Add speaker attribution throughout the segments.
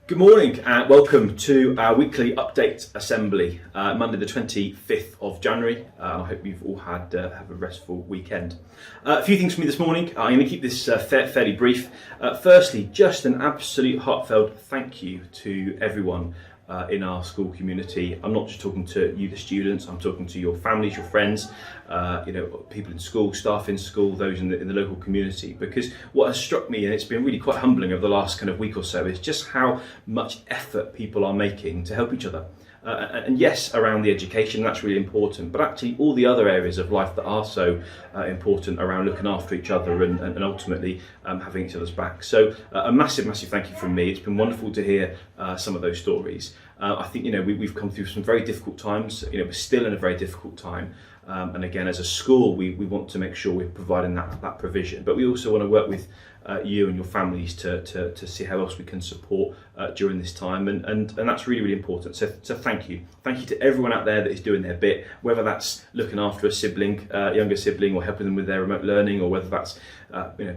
Speaker 1: Good morning and welcome to our weekly update assembly, Monday the 25th of January. I hope you've all had have a restful weekend. A few things for me this morning. I'm going to keep this fairly brief. Firstly, just an absolute heartfelt thank you to everyone in our school community. I'm not just talking to you, the students, I'm talking to your families, your friends, people in school, staff in school, those in the local community, because what has struck me, and it's been really quite humbling over the last kind of week or so, is just how much effort people are making to help each other. And yes, around the education, that's really important, but actually all the other areas of life that are so important around looking after each other and ultimately having each other's back. So a massive thank you from me. It's been wonderful to hear some of those stories. I think, we've come through some very difficult times. We're still in a very difficult time. And again, as a school, we want to make sure we're providing that provision, but we also want to work with you and your families to see how else we can support during this time, and that's really important. So thank you to everyone out there that is doing their bit, whether that's looking after a sibling, younger sibling, or helping them with their remote learning, or whether that's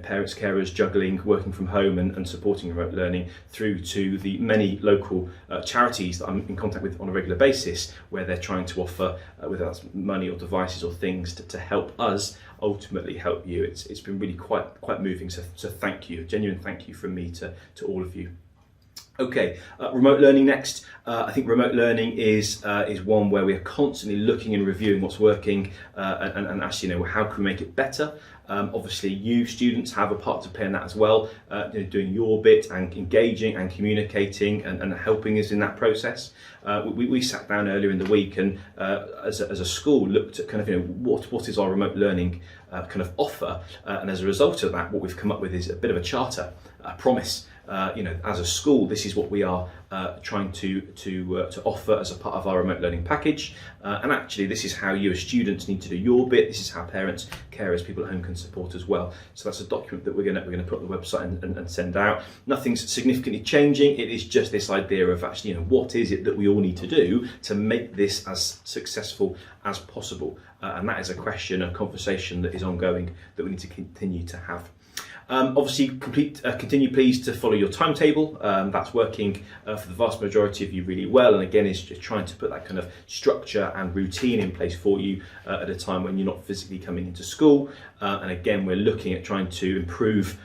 Speaker 1: parents, carers, juggling, working from home and supporting remote learning, through to the many local charities that I'm in contact with on a regular basis, where they're trying to offer, whether that's money or devices or things to help us ultimately help you. It's been really quite moving. So thank you, a genuine thank you from me to all of you. Okay, remote learning next. I think remote learning is one where we are constantly looking and reviewing what's working and actually, how can we make it better. Obviously, you students have a part to play in that as well, doing your bit and engaging and communicating and helping us in that process. We sat down earlier in the week and as a school looked at kind of what is our remote learning kind of offer, and as a result of that, what we've come up with is a bit of a charter, a promise. As a school, this is what we are trying to offer as a part of our remote learning package, and actually this is how you as students need to do your bit. This is how parents, carers, people at home can support as well. So that's a document that we're going to put on the website and send out. Nothing's significantly changing. It is just this idea of actually what is it that we all need to do to make this as successful as possible, and that is a question, a conversation that is ongoing that we need to continue to have. Obviously, continue please to follow your timetable. That's working for the vast majority of you really well, and again is just trying to put that kind of structure and routine in place for you at a time when you're not physically coming into school. And again, we're looking at trying to improve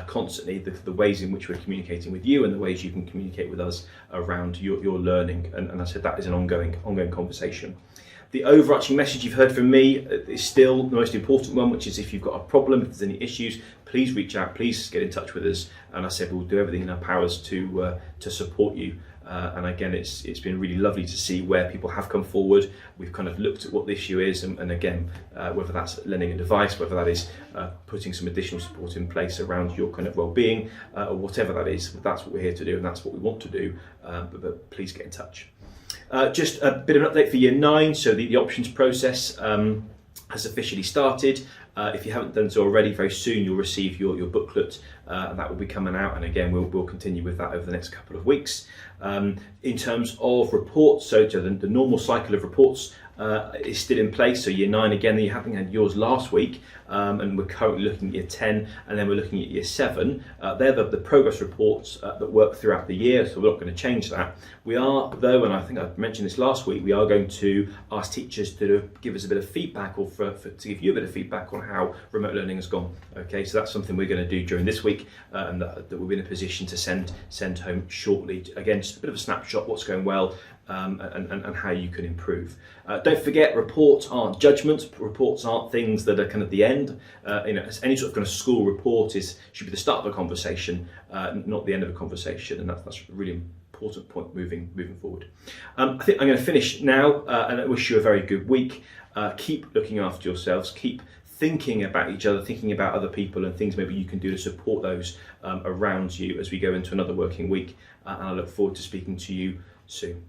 Speaker 1: constantly the ways in which we're communicating with you and the ways you can communicate with us around your learning. And I said that is an ongoing conversation. The overarching message you've heard from me is still the most important one, which is if you've got a problem, if there's any issues, please reach out, please get in touch with us. And I said we'll do everything in our powers to support you. And again, it's been really lovely to see where people have come forward. We've kind of looked at what the issue is, and again, whether that's lending a device, whether that is putting some additional support in place around your kind of well-being, or whatever that is, that's what we're here to do and that's what we want to do. But please get in touch. Just a bit of an update for Year 9, so the options process has officially started. If you haven't done so already, very soon you'll receive your booklet, and that will be coming out, and again we'll continue with that over the next couple of weeks. In terms of reports, so the normal cycle of reports is still in place. So Year 9, again, you haven't had yours last week, and we're currently looking at Year 10, and then we're looking at Year 7. They're the progress reports that work throughout the year, so we're not going to change that. We are, though, and I think I mentioned this last week, we are going to ask teachers to give us a bit of feedback, or to give you a bit of feedback on how remote learning has gone. Okay, so that's something we're going to do during this week, and that we'll be in a position to send home shortly. Again, just a bit of a snapshot, what's going well, and how you can improve. Don't forget, reports aren't judgments. Reports aren't things that are kind of the end. Any sort of kind of school report should be the start of a conversation, not the end of a conversation, and that's a really important point moving forward. I think I'm going to finish now, and I wish you a very good week. Keep looking after yourselves. Keep thinking about each other, thinking about other people and things maybe you can do to support those around you as we go into another working week. And I look forward to speaking to you soon.